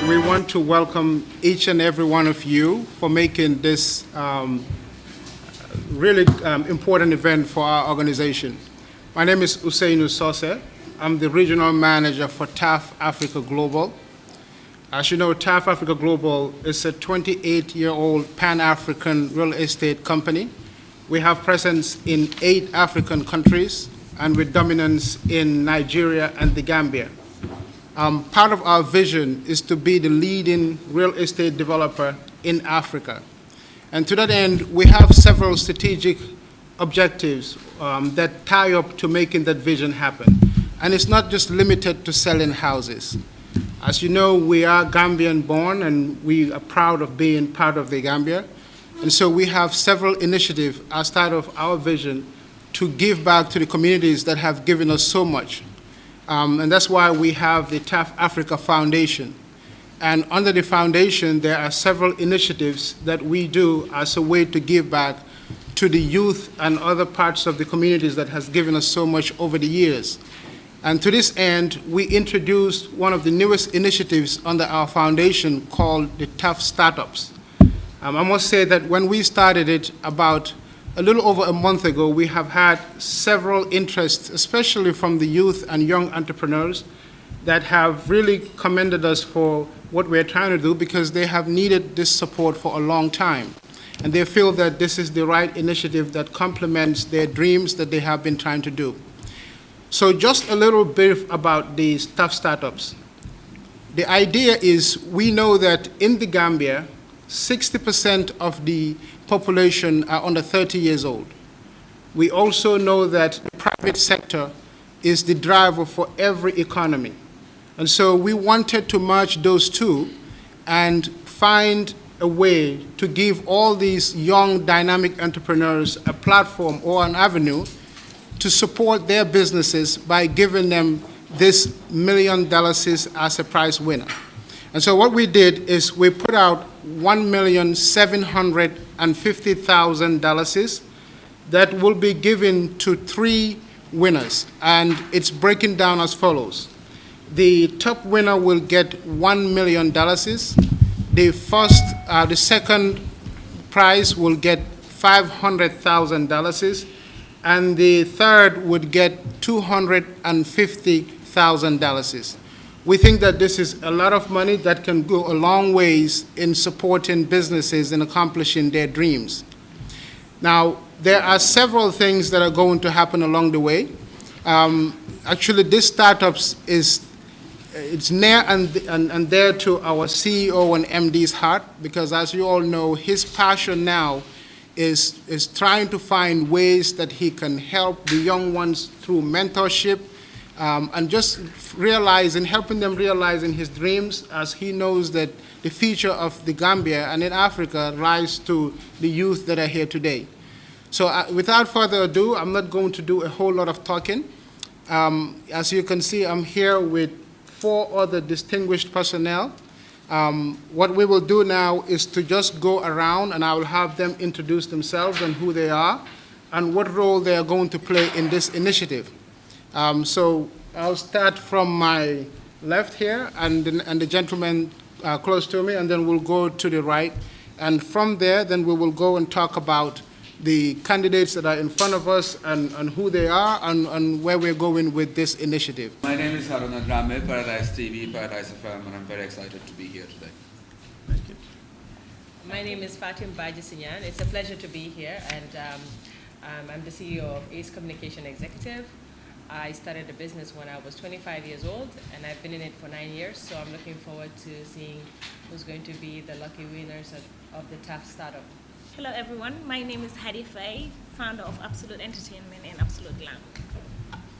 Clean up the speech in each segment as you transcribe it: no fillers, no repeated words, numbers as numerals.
We want to welcome each and every one of you for making this really important event for our organization. My name is Usainu Sose. I'm the regional manager for TAF Africa Global. As you know, TAF Africa Global is a 28-year-old Pan-African real estate company. We have presence in 8 African countries and with dominance in Nigeria and the Gambia. Part of our vision is to be the leading real estate developer in Africa. And to that end, we have several strategic objectives that tie up to making that vision happen. And it's not just limited to selling houses. As you know, we are Gambian born and we are proud of being part of the Gambia. And so we have several initiatives as part of our vision to give back to the communities that have given us so much. And that's why we have the TAF Africa Foundation. And under the foundation, there are several initiatives that we do as a way to give back to the youth and other parts of the communities that has given us so much over the years. And to this end, we introduced one of the newest initiatives under our foundation called the TAF Startups. I must say that when we started it about a little over a month ago, we have had several interests, especially from the youth and young entrepreneurs, that have really commended us for what we're trying to do because they have needed this support for a long time. And they feel that this is the right initiative that complements their dreams that they have been trying to do. So just a little bit about these TAF Startups. The idea is we know that in the Gambia, 60% of the population are under 30 years old. We also know that the private sector is the driver for every economy. And so we wanted to merge those two and find a way to give all these young dynamic entrepreneurs a platform or an avenue to support their businesses by giving them this $1 million as a prize winner. And so what we did is we put out $1,750,000 that will be given to 3 winners. And it's breaking down as follows. The top winner will get $1 million. The second prize will get $500,000. And the third would get $250,000. We think that this is a lot of money that can go a long ways in supporting businesses and accomplishing their dreams. Now, there are several things that are going to happen along the way. Actually, this startups it's near and dear to our CEO and MD's heart because, as you all know, his passion now is trying to find ways that he can help the young ones through mentorship, and just helping them realizing his dreams, as he knows that the future of the Gambia and in Africa lies to the youth that are here today. So without further ado, I'm not going to do a whole lot of talking. As you can see, I'm here with 4 other distinguished personnel. What we will do now is to just go around and I will have them introduce themselves and who they are and what role they are going to play in this initiative. So I'll start from my left here and the gentleman close to me, and then we'll go to the right. And from there, then we will go and talk about the candidates that are in front of us and who they are and where we're going with this initiative. My name is Haruna Drame, Paradise TV, Paradise FM, and I'm very excited to be here today. Thank you. My name is Fatim Bajisinyan. It's a pleasure to be here, and I'm the CEO of Ace Communication Executive. I started the business when I was 25 years old, and I've been in it for 9 years, so I'm looking forward to seeing who's going to be the lucky winners of the TAF Startup. Hello everyone, my name is Hadi Faye, founder of Absolute Entertainment and Absolute Glam.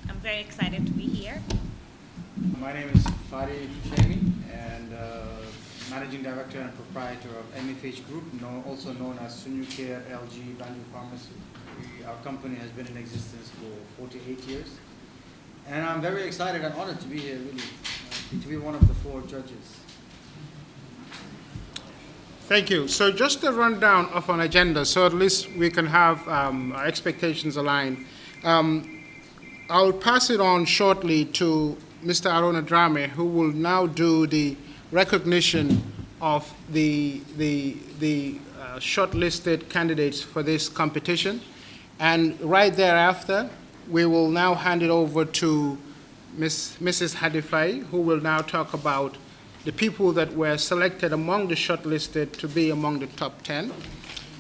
I'm very excited to be here. My name is Fadi Shami, and Managing Director and Proprietor of MFH Group, also known as Sunyu Care LG Value Pharmacy. Our company has been in existence for 48 years. And I'm very excited and honored to be here, really, to be one of the 4 judges. Thank you. So just a rundown of an agenda, so at least we can have our expectations aligned. I'll pass it on shortly to Mr. Arona Drame, who will now do the recognition of the shortlisted candidates for this competition. And right thereafter, we will now hand it over to Mrs. Hadifai, who will now talk about the people that were selected among the shortlisted to be among the top 10.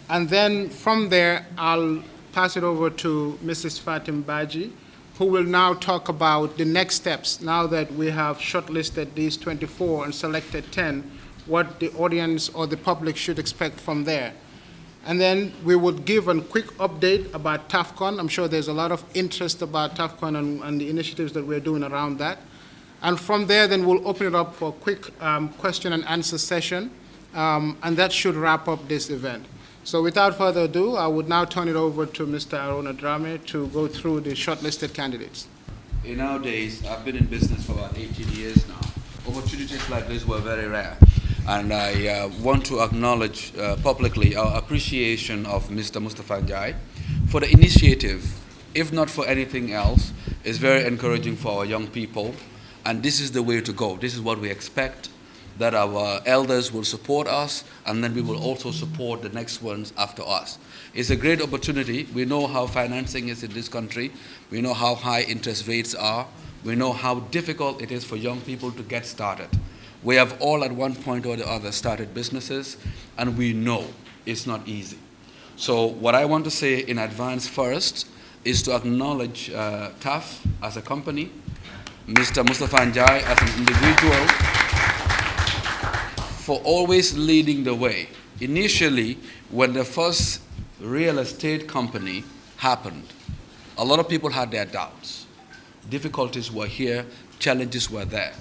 And then from there, I'll pass it over to Mrs. Fatim Baji, who will now talk about the next steps. Now that we have shortlisted these 24 and selected 10, what the audience or the public should expect from there. And then we would give a quick update about TAFCON. I'm sure there's a lot of interest about TAFCON and the initiatives that we're doing around that. And from there, then we'll open it up for a quick question and answer session, and that should wrap up this event. So without further ado, I would now turn it over to Mr. Aruna Drame to go through the shortlisted candidates. In our days, I've been in business for about 18 years now. Opportunities like this were very rare. And I want to acknowledge publicly our appreciation of Mr. Mustafa Njai for the initiative. If not for anything else, it's very encouraging for our young people. And this is the way to go. This is what we expect, that our elders will support us, and then we will also support the next ones after us. It's a great opportunity. We know how financing is in this country. We know how high interest rates are. We know how difficult it is for young people to get started. We have all at one point or the other started businesses, and we know it's not easy. So what I want to say in advance first is to acknowledge TAF as a company, Mr. Mustafa Njai as an individual, for always leading the way. Initially, when the first real estate company happened, a lot of people had their doubts. Difficulties were here, challenges were there.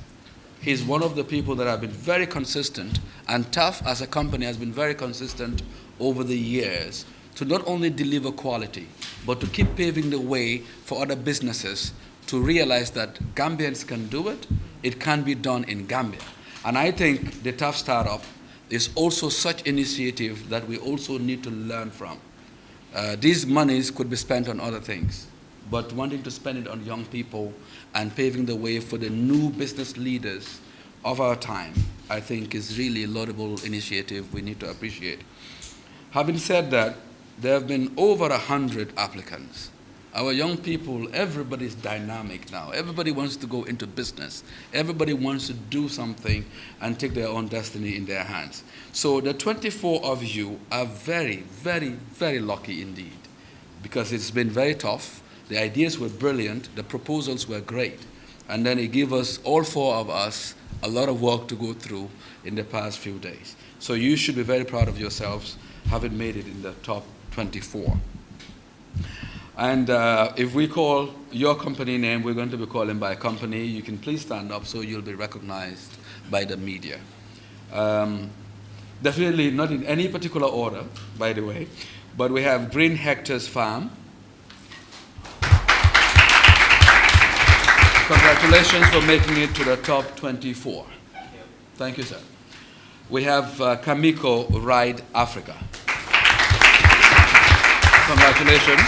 He's one of the people that have been very consistent, and TAF as a company has been very consistent over the years to not only deliver quality, but to keep paving the way for other businesses to realize that Gambians can do it. It can be done in Gambia. And I think the TAF startup is also such initiative that we also need to learn from. These monies could be spent on other things, but wanting to spend it on young people and paving the way for the new business leaders of our time, I think is really a laudable initiative we need to appreciate. Having said that, there have been over 100 applicants. Our young people, everybody's dynamic now. Everybody wants to go into business. Everybody wants to do something and take their own destiny in their hands. So the 24 of you are very, very, very lucky indeed, because it's been very tough. The ideas were brilliant, the proposals were great, and then it gave us, all four of us, a lot of work to go through in the past few days. So you should be very proud of yourselves having made it in the top 24. And if we call your company name, we're going to be calling by company. You can please stand up so you'll be recognized by the media. Definitely not in any particular order, by the way, but we have Green Hectares Farm. Congratulations for making it to the top 24. Thank you, sir. We have Kamiko Ride Africa. Congratulations.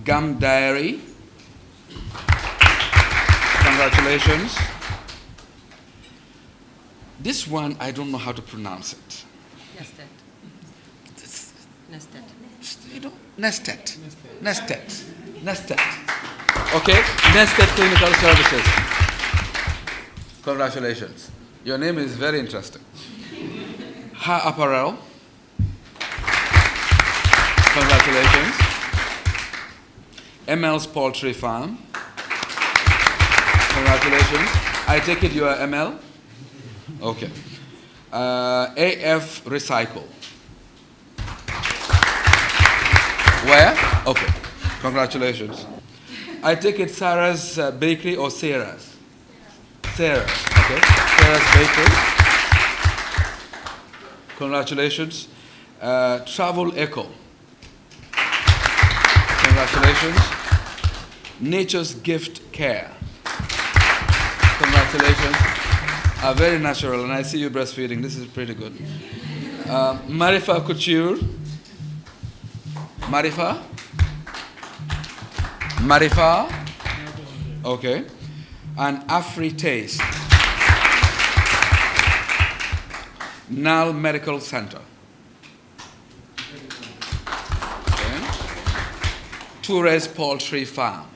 Gum Diary. Congratulations. This one, I don't know how to pronounce it. Nested. Nested. You know, Nested. Nested. Nested. Okay, Nested Clinical Services. Congratulations. Your name is very interesting. Ha Apparel. Congratulations. ML's Poultry Farm. Congratulations. I take it you are ML? Okay. AF Recycle. Where? Okay. Congratulations. I take it Sarah's Bakery or Sarah's? Sarah's, okay. Sarah's Bakery. Congratulations. Travel Echo. Congratulations. Nature's Gift Care. Congratulations. Very natural, and I see you breastfeeding. This is pretty good. Marifa Couture. Marifa? Marifa? Okay. And Afri Taste. Nal Medical Center. Okay. Torres Poultry Farm.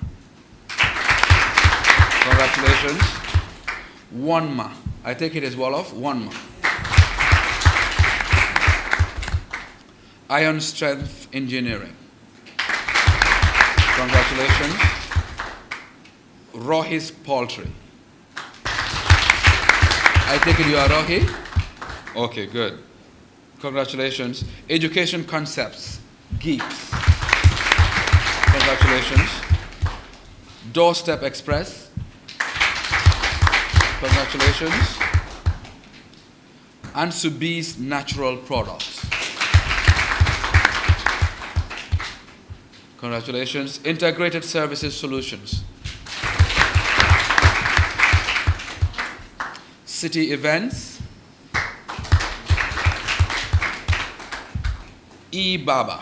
Congratulations. Wanma. I take it as Wolof. Wanma. Iron Strength Engineering. Congratulations. Rohi's Poultry. I take it you are Rohi? Okay, good. Congratulations. Education Concepts. Geeks. Congratulations. Doorstep Express. Congratulations. And Subi's Natural Products. Congratulations. Integrated Services Solutions. City Events. eBaba.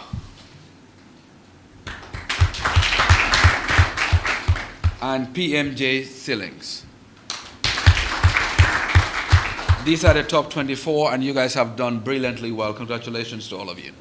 And PMJ Ceilings. These are the top 24, and you guys have done brilliantly well. Congratulations to all of you.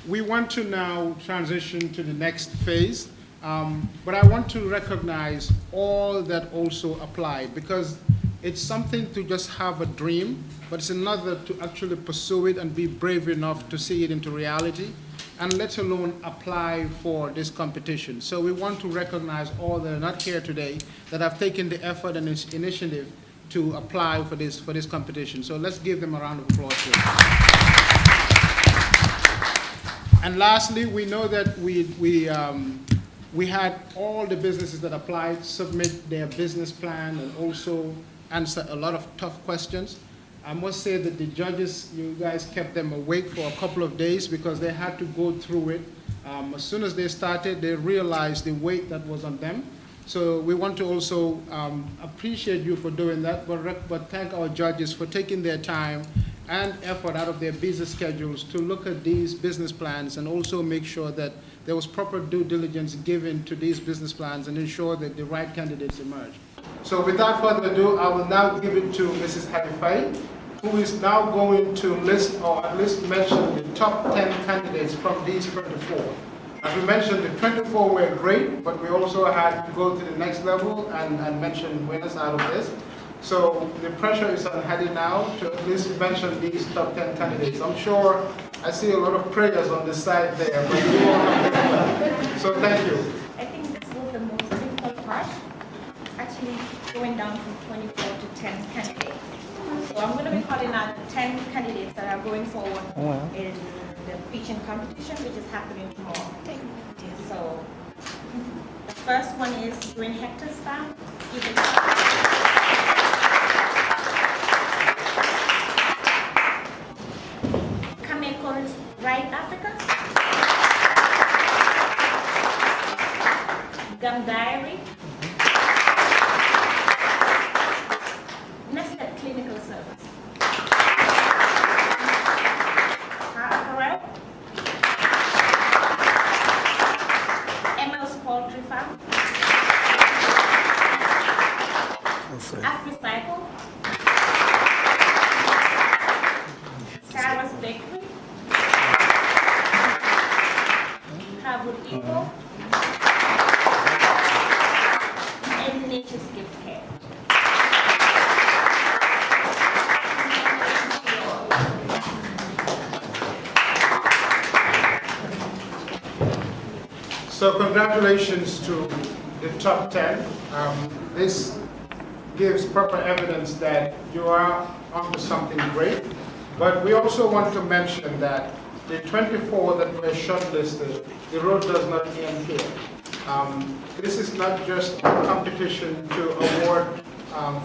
We want to now transition to the next phase, but I want to recognize all that also applied, because it's something to just have a dream, but it's another to actually pursue it and be brave enough to see it into reality, and let alone apply for this competition. So we want to recognize all that are not here today that have taken the effort and initiative to apply for this competition. So let's give them a round of applause. And lastly, we know that we had all the businesses that applied submit their business plan and also answer a lot of tough questions. I must say that the judges, you guys kept them awake for a couple of days because they had to go through it. As soon as they started, they realized the weight that was on them. So we want to also appreciate you for doing that, but thank our judges for taking their time and effort out of their busy schedules to look at these business plans and also make sure that there was proper due diligence given to these business plans and ensure that the right candidates emerge. So without further ado, I will now give it to Mrs. Hadifai, who is now going to list or at least mention the top 10 candidates from these 24. As we mentioned, the 24 were great, but we also had to go to the next level and mention winners out of this. So the pressure is on Hadi now to at least mention these top 10 candidates. I'm sure I see a lot of prayers on the side there, but you all have done. So thank you. I think this was the most difficult part, actually going down from 24 to 10 candidates. So I'm going to be calling out 10 candidates that are going forward in the pitching competition, which is happening tomorrow. So the first one is Green Hectares Farm. Cameco's Right Africa. Gum Diary. Nested Clinical Service. Harrow. Emma's Poultry Farm. AfriCycle. Sarah's Bakery. Harwood Eco. And Nature's Gift Care. So congratulations to the top 10. This gives proper evidence that you are onto something great. But we also want to mention that the 24 that were shortlisted, the road does not end here. This is not just a competition to award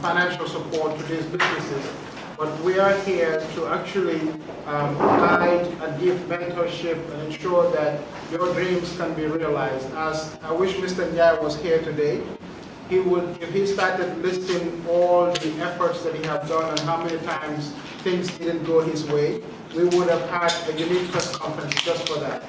financial support to these businesses, but we are here to actually guide and give mentorship and ensure that your dreams can be realized. As I wish Mr. Nyai was here today, he would, if he started listing all the efforts that he have done and how many times things didn't go his way, we would have had a unique press conference just for that.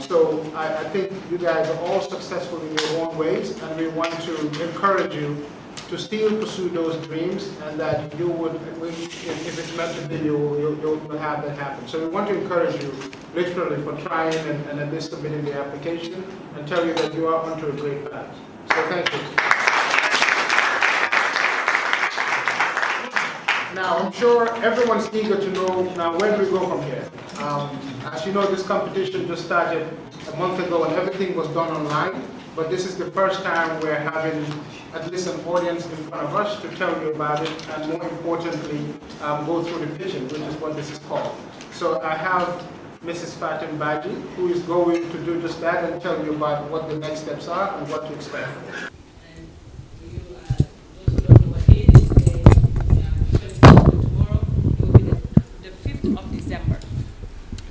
So I think you guys are all successful in your own ways, and we want to encourage you to still pursue those dreams, and that you would, if it's meant to be, you'll have that happen. So we want to encourage you, literally, for trying and at least submitting the application, and tell you that you are onto a great path. So thank you. Now, I'm sure everyone's eager to know now where do we go from here. As you know, this competition just started a month ago and everything was done online, but this is the first time we're having at least an audience in front of us to tell you about it, and more importantly, go through the pitching, which is what this is called. So I have Mrs. Fatim Baji, who is going to do just that and tell you about what the next steps are and what to expect.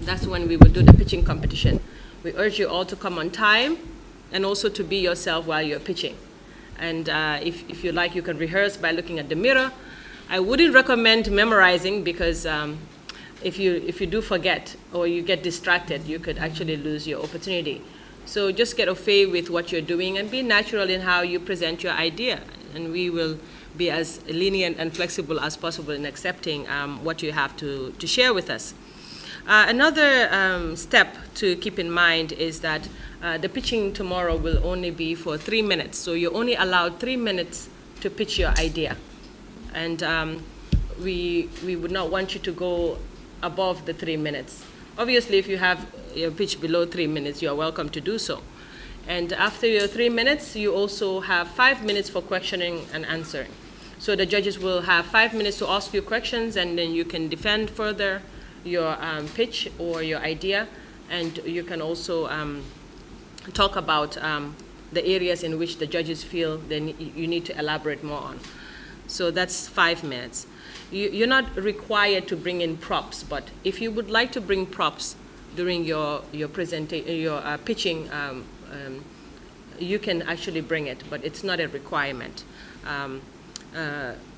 That's when we will do the pitching competition. We urge you all to come on time and also to be yourself while you're pitching. And if you like, you can rehearse by looking at the mirror. I wouldn't recommend memorizing because if you do forget or you get distracted, you could actually lose your opportunity. So just get au fait with what you're doing and be natural in how you present your idea. And we will be as lenient and flexible as possible in accepting what you have to share with us. Another step to keep in mind is that the pitching tomorrow will only be for 3 minutes. So you're only allowed 3 minutes to pitch your idea. And we would not want you to go above the 3 minutes. Obviously, if you have your pitch below 3 minutes, you are welcome to do so. And after your 3 minutes, you also have 5 minutes for questioning and answering. So the judges will have 5 minutes to ask you questions, and then you can defend further your pitch or your idea, and you can also talk about the areas in which the judges feel you need to elaborate more on. So that's 5 minutes. You're not required to bring in props, but if you would like to bring props during your pitching, you can actually bring it, but it's not a requirement.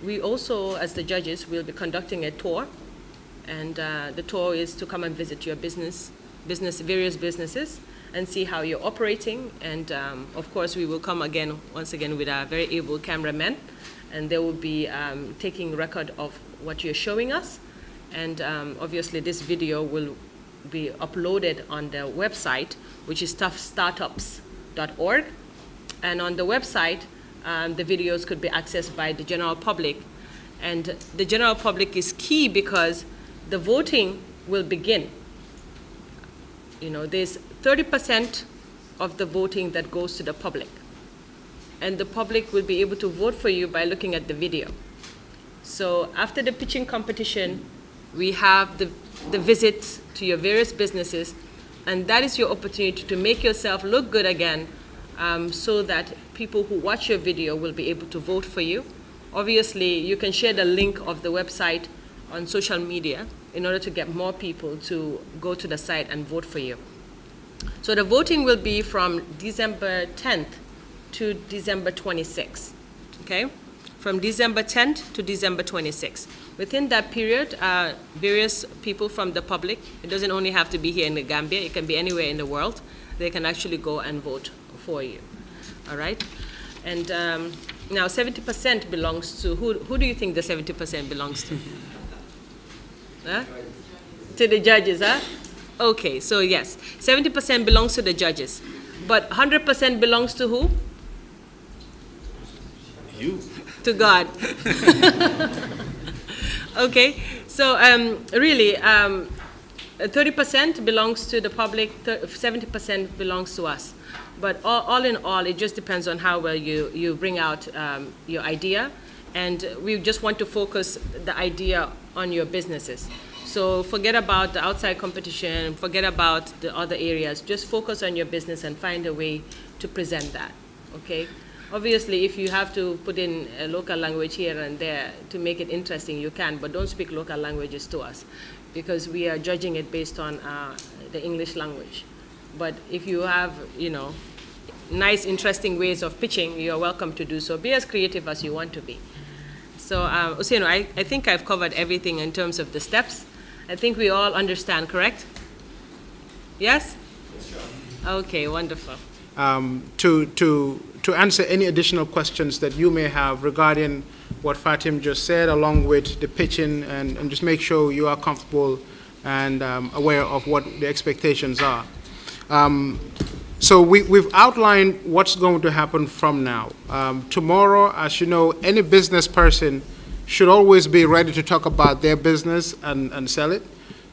We also, as the judges, will be conducting a tour. And the tour is to come and visit your various businesses, and see how you're operating. And of course, we will come once again with our very able cameramen, and they will be taking record of what you're showing us. And obviously, this video will be uploaded on the website, which is toughstartups.org. And on the website, the videos could be accessed by the general public. And the general public is key because the voting will begin. You know, there's 30% of the voting that goes to the public. And the public will be able to vote for you by looking at the video. So after the pitching competition, we have the visits to your various businesses, and that is your opportunity to make yourself look good again, so that people who watch your video will be able to vote for you. Obviously, you can share the link of the website on social media in order to get more people to go to the site and vote for you. So the voting will be from December 10th to December 26th, okay? From December 10th to December 26th. Within that period, various people from the public, it doesn't only have to be here in the Gambia, it can be anywhere in the world, they can actually go and vote for you, all right? And now 70% belongs to, who do you think the 70% belongs to? Huh? To the judges, huh? Okay, so yes, 70% belongs to the judges, but 100% belongs to who? You. To God. Okay, so really, 30% belongs to the public, 70% belongs to us. But all in all, it just depends on how well you bring out your idea. And we just want to focus the idea on your businesses. So forget about the outside competition, forget about the other areas. Just focus on your business and find a way to present that, okay? Obviously, if you have to put in a local language here and there to make it interesting, you can, but don't speak local languages to us because we are judging it based on the English language. But if you have, you know, nice, interesting ways of pitching, you're welcome to do so. Be as creative as you want to be. So, Usainu, I think I've covered everything in terms of the steps. I think we all understand, correct? Yes? Yes, sure. Okay, wonderful. To to answer any additional questions that you may have regarding what Fatim just said, along with the pitching, and just make sure you are comfortable and aware of what the expectations are. So we've outlined what's going to happen from now. Tomorrow, as you know, any business person should always be ready to talk about their business and sell it.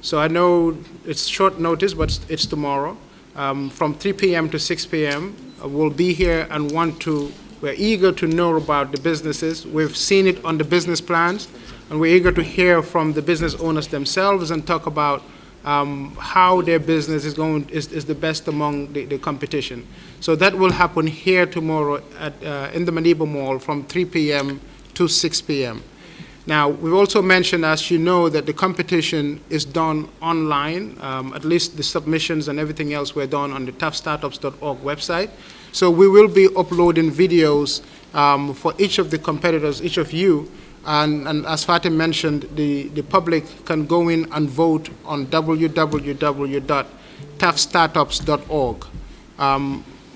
So I know it's short notice, but it's tomorrow. From 3 p.m. to 6 p.m., we'll be here and we're eager to know about the businesses. We've seen it on the business plans, and we're eager to hear from the business owners themselves and talk about how their business is the best among the competition. So that will happen here tomorrow in the Madiba Mall from 3 p.m. to 6 p.m. Now, we've also mentioned, as you know, that the competition is done online. At least the submissions and everything else were done on the toughstartups.org website. So we will be uploading videos for each of the competitors, each of you. And as Fatim mentioned, the public can go in and vote on www.toughstartups.org.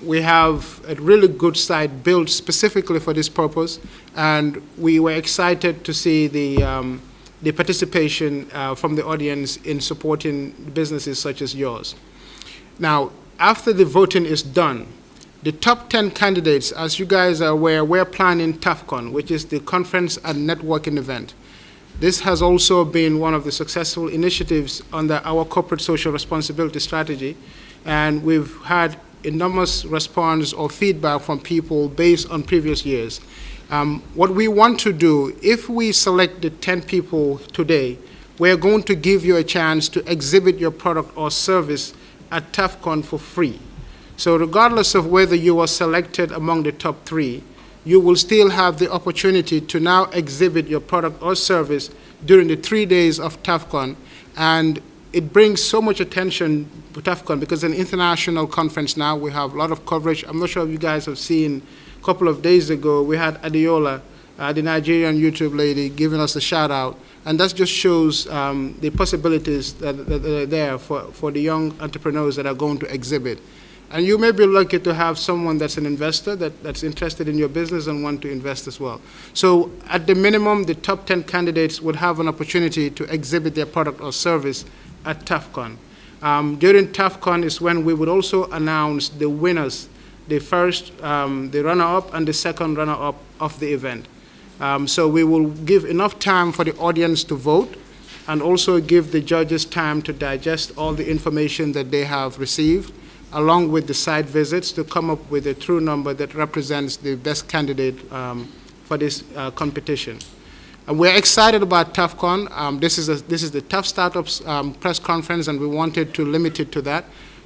We have a really good site built specifically for this purpose, and we were excited to see the participation from the audience in supporting businesses such as yours. Now, after the voting is done, the top 10 candidates, as you guys are aware, we're planning TAFCON, which is the conference and networking event. This has also been one of the successful initiatives under our corporate social responsibility strategy, and we've had enormous response or feedback from people based on previous years. What we want to do, if we select the 10 people today, we're going to give you a chance to exhibit your product or service at TAFCON for free. So regardless of whether you are selected among the top 3, you will still have the opportunity to now exhibit your product or service during the 3 days of TAFCON. And it brings so much attention to TAFCON because it's an international conference now. We have a lot of coverage. I'm not sure if you guys have seen, a couple of days ago, we had Adeola, the Nigerian YouTube lady, giving us a shout out. And that just shows the possibilities that are there for the young entrepreneurs that are going to exhibit. And you may be lucky to have someone that's an investor that's interested in your business and want to invest as well. So at the minimum, the top 10 candidates would have an opportunity to exhibit their product or service at TAFCON. During TAFCON is when we would also announce the winners, the first, the runner-up, and the second runner-up of the event. So we will give enough time for the audience to vote and also give the judges time to digest all the information that they have received, along with the site visits, to come up with a true number that represents the best candidate for this competition. And we're excited about TAFCON. This is the Tough Startups press conference, and we wanted to limit it to that.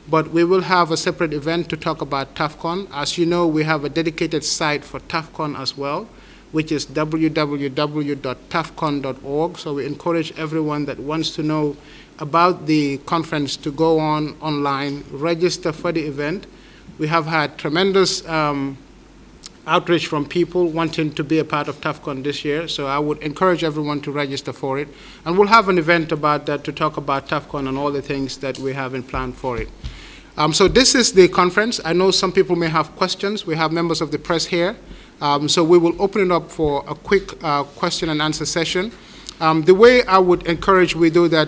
But we will have a separate event to talk about TAFCON. As you know, we have a dedicated site for TAFCON as well, which is www.tafcon.org. So we encourage everyone that wants to know about the conference to go online, register for the event. We have had tremendous outreach from people wanting to be a part of TAFCON this year, so I would encourage everyone to register for it. And we'll have an event about that to talk about TAFCON and all the things that we have in plan for it. So this is the conference. I know some people may have questions. We have members of the press here. So we will open it up for a quick question and answer session. The way I would encourage we do that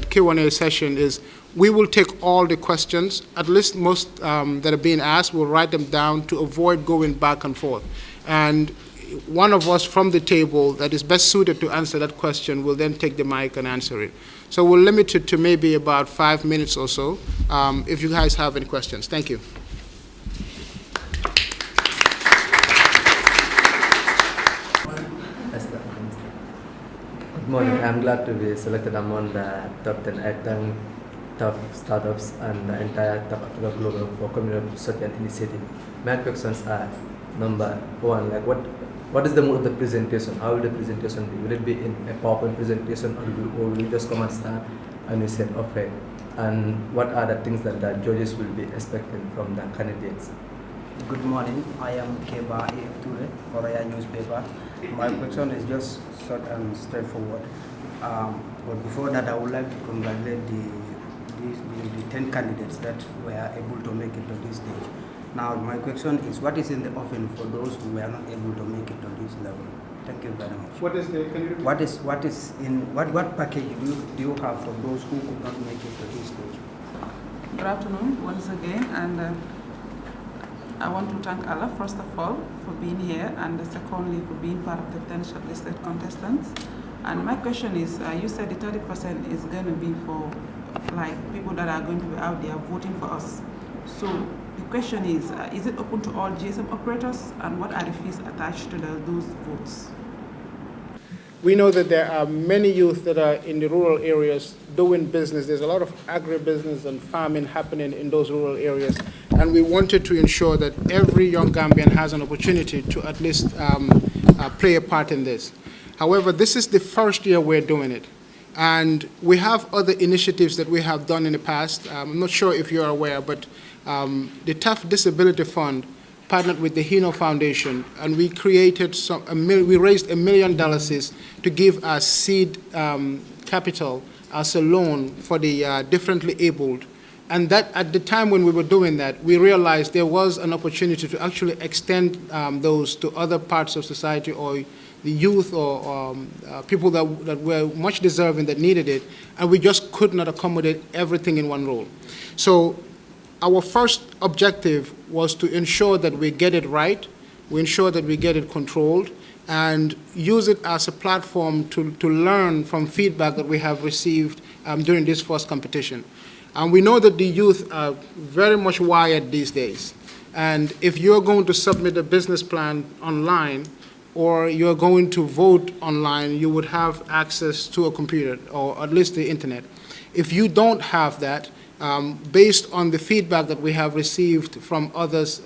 Q&A session is we will take all the questions, at least most that are being asked, we'll write them down to avoid going back and forth. And one of us from the table that is best suited to answer that question will then take the mic and answer it. So we'll limit it to maybe about 5 minutes or so if you guys have any questions. Thank you. Good morning. I'm glad to be selected among the top 10 Tough Startups and the entire Tough Africa Global for Community Social Initiative. My questions are: number one, like what is the mode of the presentation? How will the presentation be? Will it be in a PowerPoint presentation, or will we just come and start and we said okay? And what are the things that the judges will be expecting from the candidates? Good morning. I am Keba A.F. Ture for Raya Newspaper. My question is just short and straightforward. But before that, I would like to congratulate the 10 candidates that were able to make it to this stage. Now, my question is, what is in the oven for those who were not able to make it to this level? Thank you very much. What is the, can you repeat? What package do you have for those who could not make it to this stage? Good afternoon once again, and I want to thank Allah first of all for being here, and secondly for being part of the 10 shortlisted contestants. And my question is, you said the 30% is going to be for like people that are going to be out there voting for us. So the question is it open to all GSM operators, and what are the fees attached to those votes? We know that there are many youth that are in the rural areas doing business. There's a lot of agribusiness and farming happening in those rural areas. And we wanted to ensure that every young Gambian has an opportunity to at least play a part in this. However, this is the first year we're doing it. And we have other initiatives that we have done in the past. I'm not sure if you're aware, but the Tough Disability Fund partnered with the Hino Foundation, and we created we raised $1 million to give as seed capital as a loan for the differently abled. And that at the time when we were doing that, we realized there was an opportunity to actually extend those to other parts of society, or the youth, or people that were much deserving that needed it, and we just could not accommodate everything in one role. So our first objective was to ensure that we get it right, we ensure that we get it controlled, and use it as a platform to learn from feedback that we have received during this first competition. And we know that the youth are very much wired these days. And if you're going to submit a business plan online, or you're going to vote online, you would have access to a computer, or at least the internet. If you don't have that, based on the feedback that we have received from others,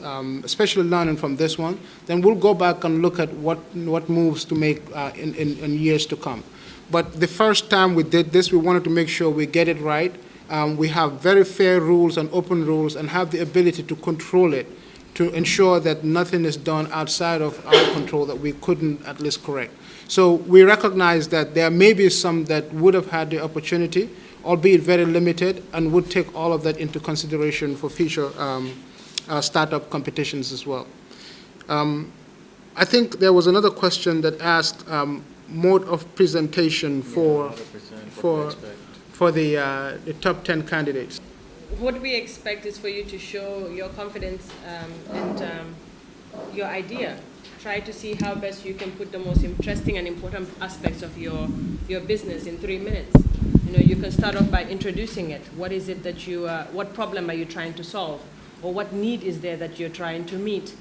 especially learning from this one, then we'll go back and look at what moves to make in years to come. But the first time we did this, we wanted to make sure we get it right. We have very fair rules and open rules, and have the ability to control it, to ensure that nothing is done outside of our control that we couldn't at least correct. So we recognize that there may be some that would have had the opportunity, albeit very limited, and would take all of that into consideration for future startup competitions as well. I think there was another question that asked mode of presentation for the top 10 candidates. What we expect is for you to show your confidence and your idea. Try to see how best you can put the most interesting and important aspects of your business in 3 minutes. You can start off by introducing it. What is it that what problem are you trying to solve? Or what need is there that you're trying to meet?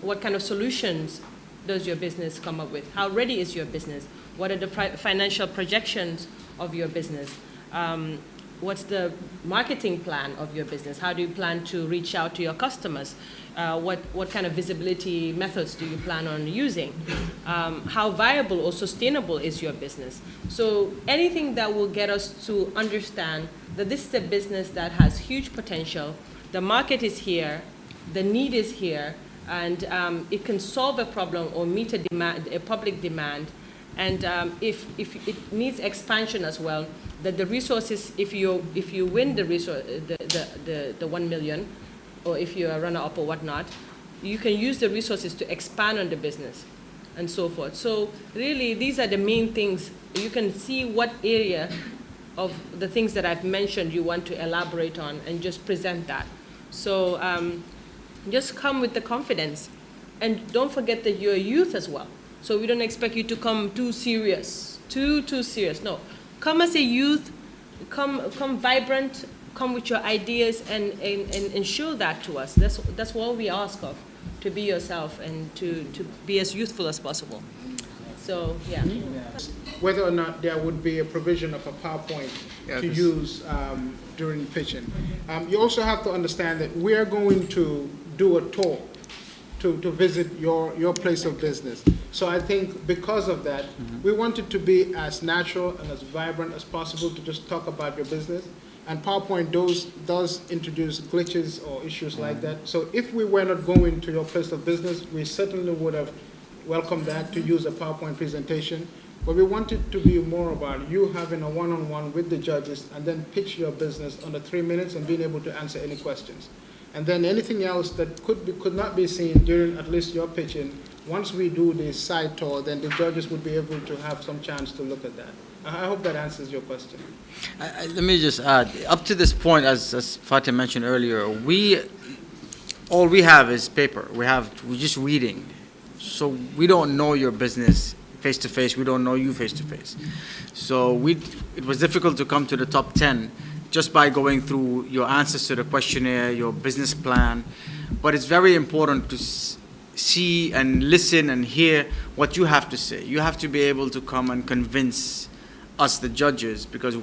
What kind of solutions does your business come up with? How ready is your business? What are the financial projections of your business? What's the marketing plan of your business? How do you plan to reach out to your customers? What kind of visibility methods do you plan on using? How viable or sustainable is your business? So anything that will get us to understand that this is a business that has huge potential, the market is here, the need is here, and it can solve a problem or meet a demand, a public demand. And if it needs expansion as well, that the resources, if you win the resource, the 1 million, or if you're a runner-up or whatnot, you can use the resources to expand on the business and so forth. So really, these are the main things. You can see what area of the things that I've mentioned you want to elaborate on and just present that. So just come with the confidence. And don't forget that you're a youth as well. So we don't expect you to come too serious, too serious. No, come as a youth, come vibrant, come with your ideas and show that to us. That's all we ask of, to be yourself and to be as youthful as possible. So, yeah. Whether or not there would be a provision of a PowerPoint to use during pitching. You also have to understand that we are going to do a tour to visit your place of business. So I think because of that, we want it to be as natural and as vibrant as possible to just talk about your business. And PowerPoint does introduce glitches or issues like that. So if we were not going to your place of business, we certainly would have welcomed that to use a PowerPoint presentation. But we want it to be more about you having a one-on-one with the judges and then pitch your business under 3 minutes and being able to answer any questions. And then anything else that could not be seen during at least your pitching, once we do the side tour, then the judges would be able to have some chance to look at that. I hope that answers your question. Let me just add, up to this point, as Fatih mentioned earlier, all we have is paper. We're just reading. So we don't know your business face to face. We don't know you face to face. So it was difficult to come to the top 10 just by going through your answers to the questionnaire, your business plan. But it's very important to see and listen and hear what you have to say. You have to be able to come and convince us, the judges, because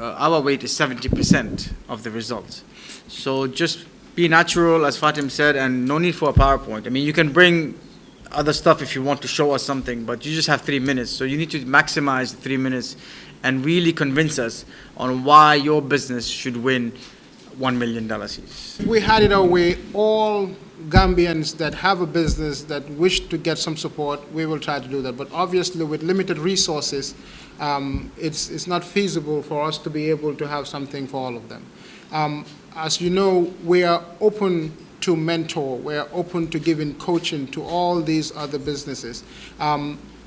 our weight is 70% of the results. So just be natural, as Fatim said, and no need for a PowerPoint. I mean, you can bring other stuff if you want to show us something, but you just have 3 minutes. So you need to maximize the 3 minutes and really convince us on why your business should win $1 million each. We had it our way. All Gambians that have a business that wish to get some support, we will try to do that. But obviously, with limited resources, it's not feasible for us to be able to have something for all of them. As you know, we are open to mentor. We are open to giving coaching to all these other businesses.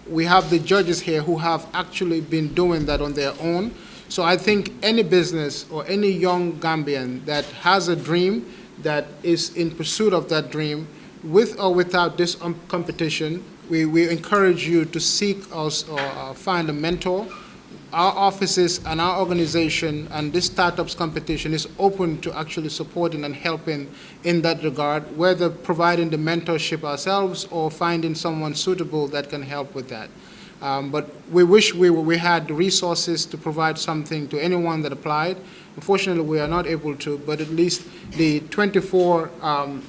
We have the judges here who have actually been doing that on their own. So I think any business or any young Gambian that has a dream, that is in pursuit of that dream, with or without this competition, we encourage you to seek us or find a mentor. Our offices and our organization and this startups competition is open to actually supporting and helping in that regard, whether providing the mentorship ourselves or finding someone suitable that can help with that. But we wish we had the resources to provide something to anyone that applied. Unfortunately, we are not able to, but at least the 24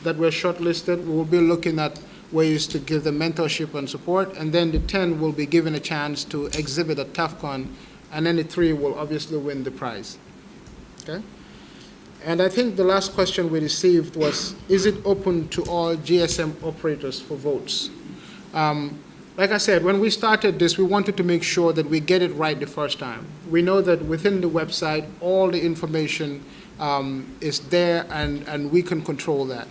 that were shortlisted, we will be looking at ways to give them mentorship and support, and then the 10 will be given a chance to exhibit at TAFCON, and then the 3 will obviously win the prize. Okay? And I think the last question we received was, is it open to all GSM operators for votes? Like I said, when we started this, we wanted to make sure that we get it right the first time. We know that within the website, all the information is there, and we can control that.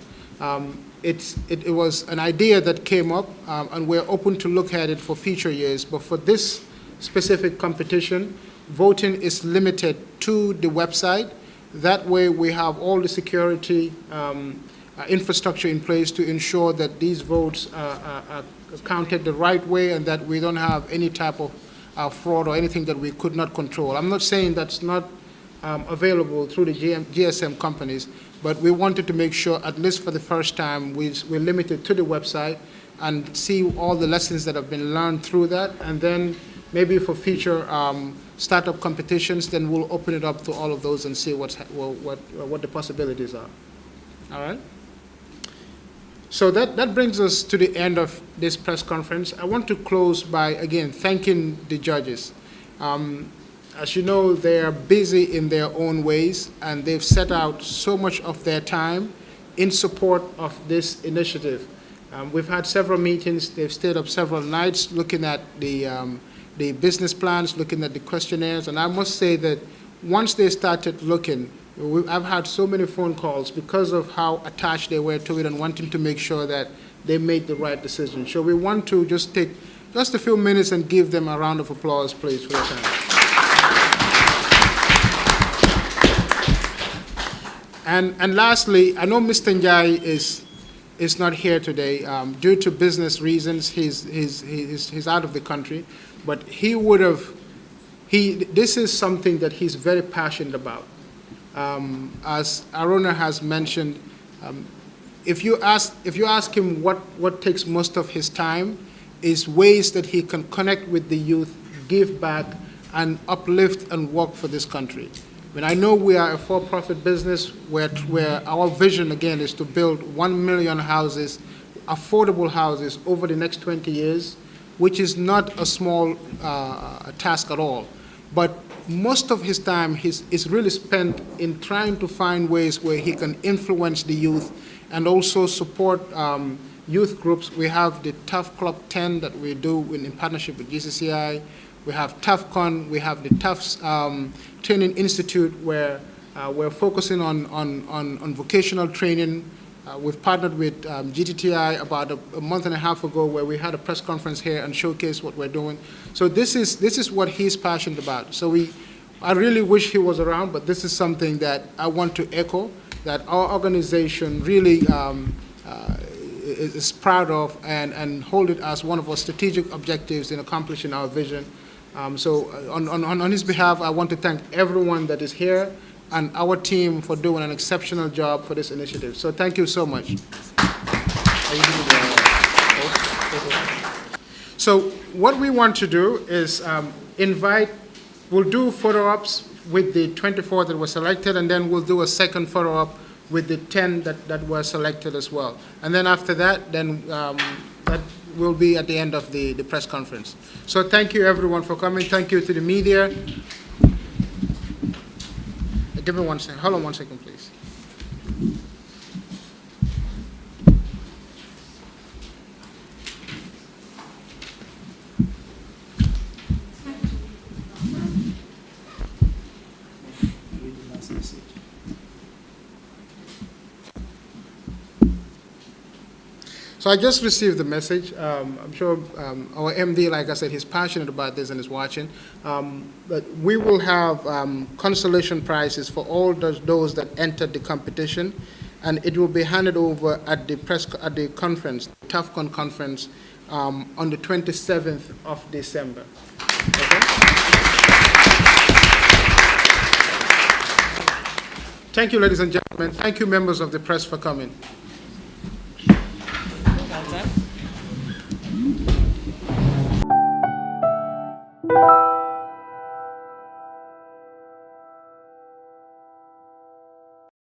It was an idea that came up, and we're open to look at it for future years. But for this specific competition, voting is limited to the website. That way, we have all the security infrastructure in place to ensure that these votes are counted the right way and that we don't have any type of fraud or anything that we could not control. I'm not saying that's not available through the GSM companies, but we wanted to make sure, at least for the first time, we're limited to the website and see all the lessons that have been learned through that, and then maybe for future startup competitions, then we'll open it up to all of those and see what the possibilities are. All right? So that brings us to the end of this press conference. I want to close by, again, thanking the judges. As you know, they are busy in their own ways, and they've set out so much of their time in support of this initiative. We've had several meetings. They've stayed up several nights looking at the business plans, looking at the questionnaires, and I must say that once they started looking, I've had so many phone calls because of how attached they were to it and wanting to make sure that they made the right decision. So we want to just take just a few minutes and give them a round of applause, please, for their time. And lastly, I know Mr. Njai is not here today due to business reasons. He's out of the country, but he would have. This is something that he's very passionate about. As Aruna has mentioned, if you ask him what takes most of his time, is ways that he can connect with the youth, give back, and uplift and work for this country. I mean, I know we are a for-profit business where our vision, again, is to build 1 million houses, affordable houses, over the next 20 years, which is not a small task at all. But most of his time is really spent in trying to find ways where he can influence the youth and also support youth groups. We have the Tough Club 10 that we do in partnership with GCCI. We have TAFCON. We have the Tufts Training Institute, where We're focusing on vocational training. We've partnered with GTTI about a month and a half ago, where we had a press conference here and showcased what we're doing. So this is what he's passionate about. So I really wish he was around, but this is something that I want to echo, that our organization really is proud of and hold it as one of our strategic objectives in accomplishing our vision. So on his behalf, I want to thank everyone that is here and our team for doing an exceptional job for this initiative. So thank you so much. So what we want to do is we'll do photo-ups with the 24 that were selected, and then we'll do a second photo-op with the 10 that were selected as well. And then after that, that will be at the end of the press conference. So thank you everyone for coming. Thank you to the media. Give me 1 second. Hold on 1 second, please. So I just received the message. I'm sure our MD, like I said, he's passionate about this and is watching. But we will have consolation prizes for all those that entered the competition, and it will be handed over at the conference, TAFCON conference, on the 27th of December. Okay? Thank you, ladies and gentlemen. Thank you, members of the press, for coming.